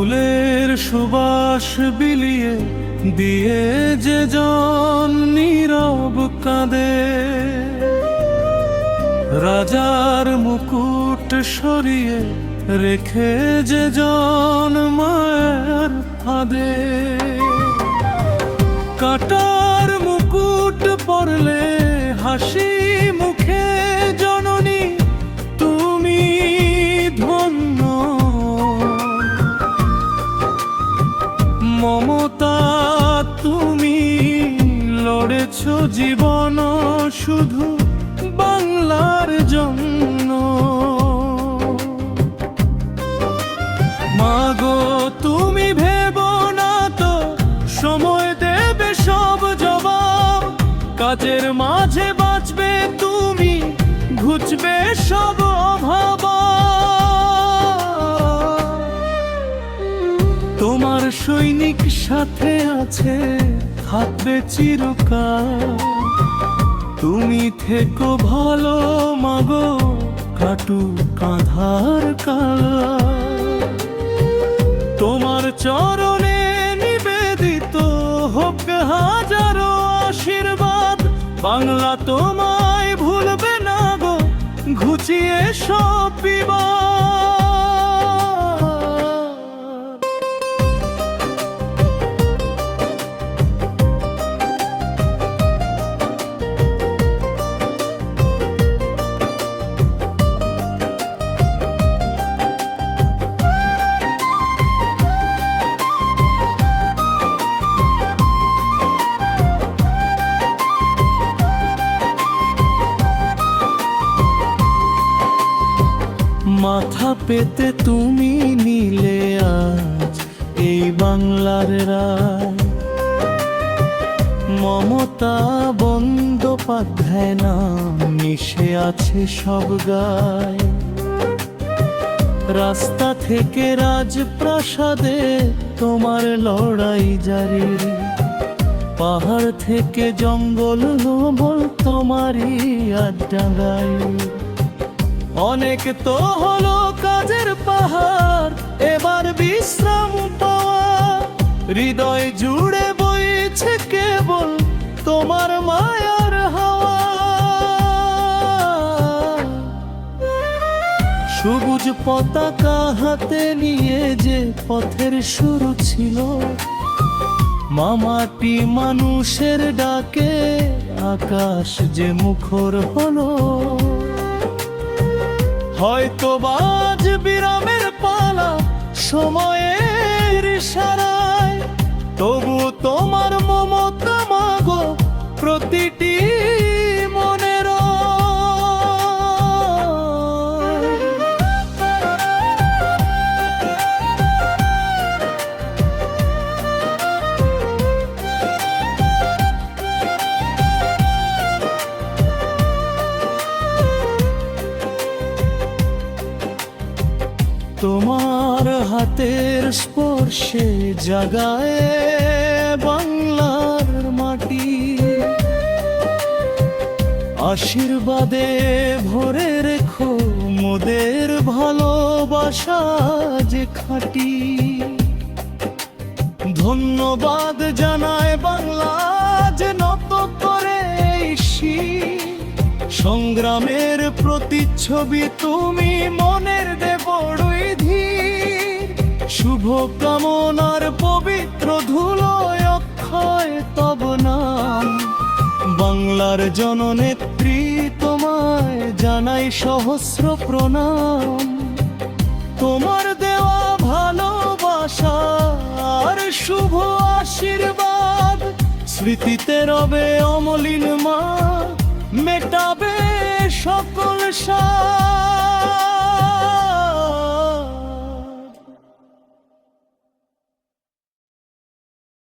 ফুলের সুবাস বিলিয়ে দিয়ে যে জন নীরব কাঁদে, রাজার মুকুট সরিয়ে রেখে যে জন মায়ার ফাঁদে, কাটার মুকুট পরলে হাসি মুখে জননী তুমি ধন্য। মমতা তুমি লড়েছ জীবন শুধু বাংলার জন্য। মাগো তুমি ভেবো না তো সময় দেবে সব জবাব, কাজের মাঝে বাঁচবে তুমি ঘুচবে সব অভাব। তোমার সৈনিক সাথে আছে থাকবে চিরকাল, তুমি থেকো ভালো মাগো কাটুক আঁধার কাল। তোমার চরণে নিবেদিত হোক হাজারো আশীর্বাদ, বাংলা তোমায় ভুলবে না গো ঘুচিয়ে সব বিবাদ। মাথা পেতে তুমি নিলে আজ এই বাংলার রায়, মমতা বন্দ্যোপাধ্যায় নাম মিশে আছে সব গায়। রাস্তা থেকে রাজপ্রাসাদে তোমার লড়াই জারি, পাহাড় থেকে জঙ্গল বল তোমারই আড্ডায়। অনেক তো হলো কাজের পাহাড়, এবার বিশ্রাম পাওয়া, হৃদয় জুড়ে বইছে কেবল তোমার মায়ার হাওয়া। সবুজ পতাকা হাতে নিয়ে যে পথের শুরু ছিল, মামাটি মানুষের ডাকে আকাশ যে মুখর হলো। হয়তো বাজ বিরামের পালা সময়ের ইশারায়, তবু তোমার মমতা মাগো প্রতিটি মনের। তোমার হাতের স্পর্শে জাগায় বাংলার মাটি, আশীর্বাদে ভরে রেখো মোদের ভালোবাসা যে খাঁটি। ধন্যবাদ জানায় বাংলা যে নত করে সংগ্রামের প্রতিচ্ছবি তুমি মনের দেবড়ই ধীর। শুভ কামনার পবিত্র ধুলোয় অক্ষয় তব নাম, বাংলার জননেত্রী তোমায় জানাই সহস্র প্রণাম। তোমার দেওয়া ভালোবাসা আর শুভ আশীর্বাদ স্মৃতিতে রবে অমলিন মা, মেটাবে সকল সাথ।